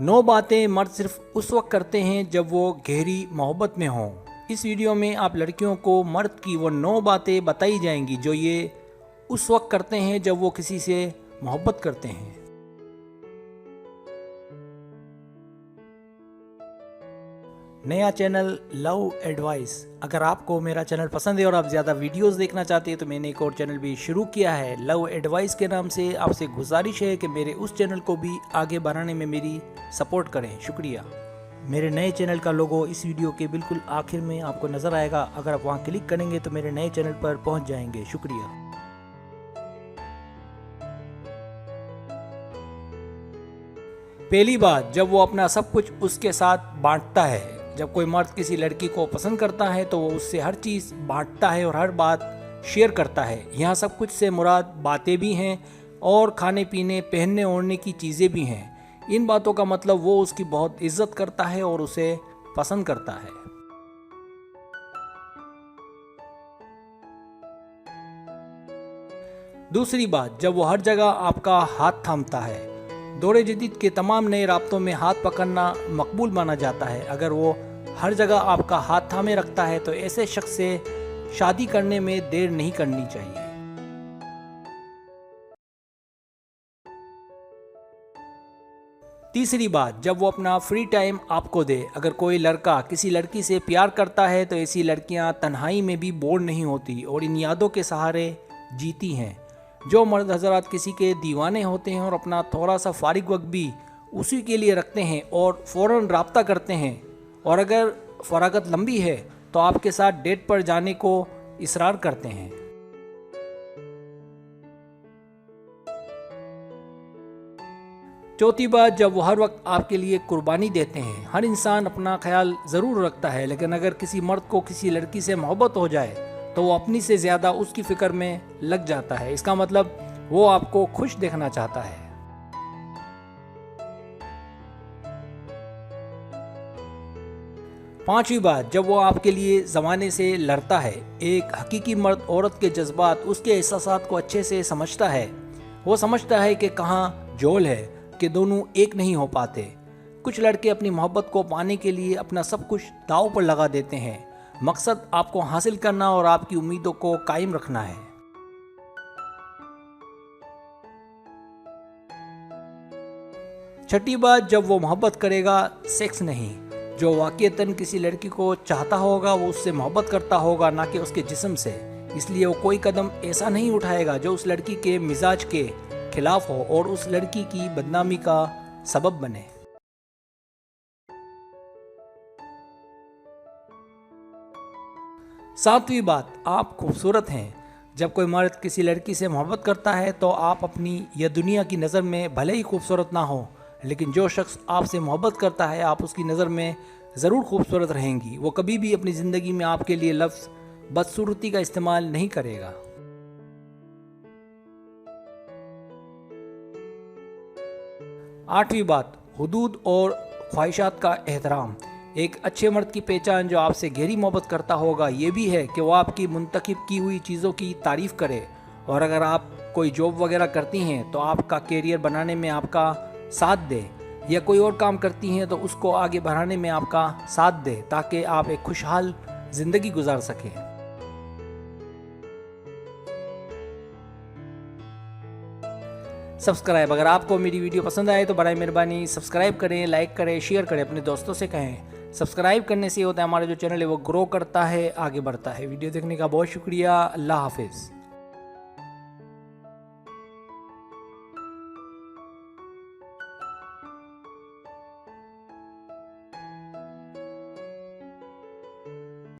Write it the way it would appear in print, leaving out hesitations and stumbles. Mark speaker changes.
Speaker 1: 9 बातें मर्द सिर्फ उस वक्त करते हैं जब वो गहरी मोहब्बत में हों। इस वीडियो में आप लड़कियों को मर्द की वो 9 बातें बताई जाएंगी जो ये उस वक्त करते हैं जब वो किसी से मोहब्बत करते हैं। नया चैनल लव एडवाइस। अगर आपको मेरा चैनल पसंद है और आप ज़्यादा वीडियोस देखना चाहते हैं तो मैंने एक और चैनल भी शुरू किया है लव एडवाइस के नाम से। आपसे गुजारिश है कि मेरे उस चैनल को भी आगे बढ़ाने में मेरी सपोर्ट करें। शुक्रिया। मेरे नए चैनल का लोगो इस वीडियो के बिल्कुल आखिर में आपको नज़र आएगा। अगर आप वहाँ क्लिक करेंगे तो मेरे नए चैनल पर पहुँच जाएंगे। शुक्रिया। पहली बात, जब वो अपना सब कुछ उसके साथ बांटता है। जब कोई मर्द किसी लड़की को पसंद करता है तो वो उससे हर चीज़ बांटता है और हर बात शेयर करता है। यहाँ सब कुछ से मुराद बातें भी हैं और खाने पीने पहनने ओढ़ने की चीज़ें भी हैं। इन बातों का मतलब वो उसकी बहुत इज्जत करता है और उसे पसंद करता है। दूसरी बात, जब वो हर जगह आपका हाथ थामता है। दौरे जदीद के तमाम नए राब्तों में हाथ पकड़ना मकबूल माना जाता है। अगर वो हर जगह आपका हाथ थामे रखता है तो ऐसे शख्स से शादी करने में देर नहीं करनी चाहिए। तीसरी बात, जब वो अपना फ्री टाइम आपको दे। अगर कोई लड़का किसी लड़की से प्यार करता है तो ऐसी लड़कियां तन्हाई में भी बोर नहीं होती और इन यादों के सहारे जीती हैं। जो मर्द हजरात किसी के दीवाने होते हैं और अपना थोड़ा सा फारिग वक्त भी उसी के लिए रखते हैं और फ़ौरन राब्ता करते हैं, और अगर फरागत लंबी है तो आपके साथ डेट पर जाने को इसरार करते हैं। चौथी बात, जब वो हर वक्त आपके लिए कुर्बानी देते हैं। हर इंसान अपना ख्याल ज़रूर रखता है, लेकिन अगर किसी मर्द को किसी लड़की से मोहब्बत हो जाए तो वो अपनी से ज़्यादा उसकी फ़िक्र में लग जाता है। इसका मतलब वो आपको खुश देखना चाहता है। पांचवी बात, जब वो आपके लिए ज़माने से लड़ता है। एक हकीकी मर्द औरत के जज्बात, उसके एहसासात को अच्छे से समझता है। वो समझता है कि कहाँ जोल है, कि दोनों एक नहीं हो पाते। कुछ लड़के अपनी मोहब्बत को पाने के लिए अपना सब कुछ दांव पर लगा देते हैं। मकसद आपको हासिल करना और आपकी उम्मीदों को कायम रखना है। छठी बात, जब वो मोहब्बत करेगा, सेक्स नहीं। जो वाकईतन किसी लड़की को चाहता होगा वो उससे मोहब्बत करता होगा, ना कि उसके जिस्म से। इसलिए वो कोई कदम ऐसा नहीं उठाएगा जो उस लड़की के मिजाज के खिलाफ हो और उस लड़की की बदनामी का सबब बने। सातवीं बात, आप खूबसूरत हैं। जब कोई मर्द किसी लड़की से मोहब्बत करता है तो आप अपनी या दुनिया की नज़र में भले ही खूबसूरत ना हो, लेकिन जो शख्स आपसे मोहब्बत करता है आप उसकी नज़र में ज़रूर खूबसूरत रहेंगी। वो कभी भी अपनी ज़िंदगी में आपके लिए लफ्ज़ बदसूरती का इस्तेमाल नहीं करेगा। आठवीं बात, हुदूद और ख्वाहिशात का एहतराम। एक अच्छे मर्द की पहचान जो आपसे गहरी मोहब्बत करता होगा ये भी है कि वो आपकी मुंतखब की हुई चीज़ों की तारीफ़ करे, और अगर आप कोई जॉब वगैरह करती हैं तो आपका कैरियर बनाने में आपका साथ दे, या कोई और काम करती हैं तो उसको आगे बढ़ाने में आपका साथ दे, ताकि आप एक खुशहाल ज़िंदगी गुजार सकें। सब्सक्राइब, अगर आपको मेरी वीडियो पसंद आए तो बराए मेहरबानी सब्सक्राइब करें, लाइक करें, शेयर करें, अपने दोस्तों से कहें। सब्सक्राइब करने से होता है हमारा जो चैनल है वो ग्रो करता है, आगे बढ़ता है। वीडियो देखने का बहुत शुक्रिया। अल्लाह हाफिज़।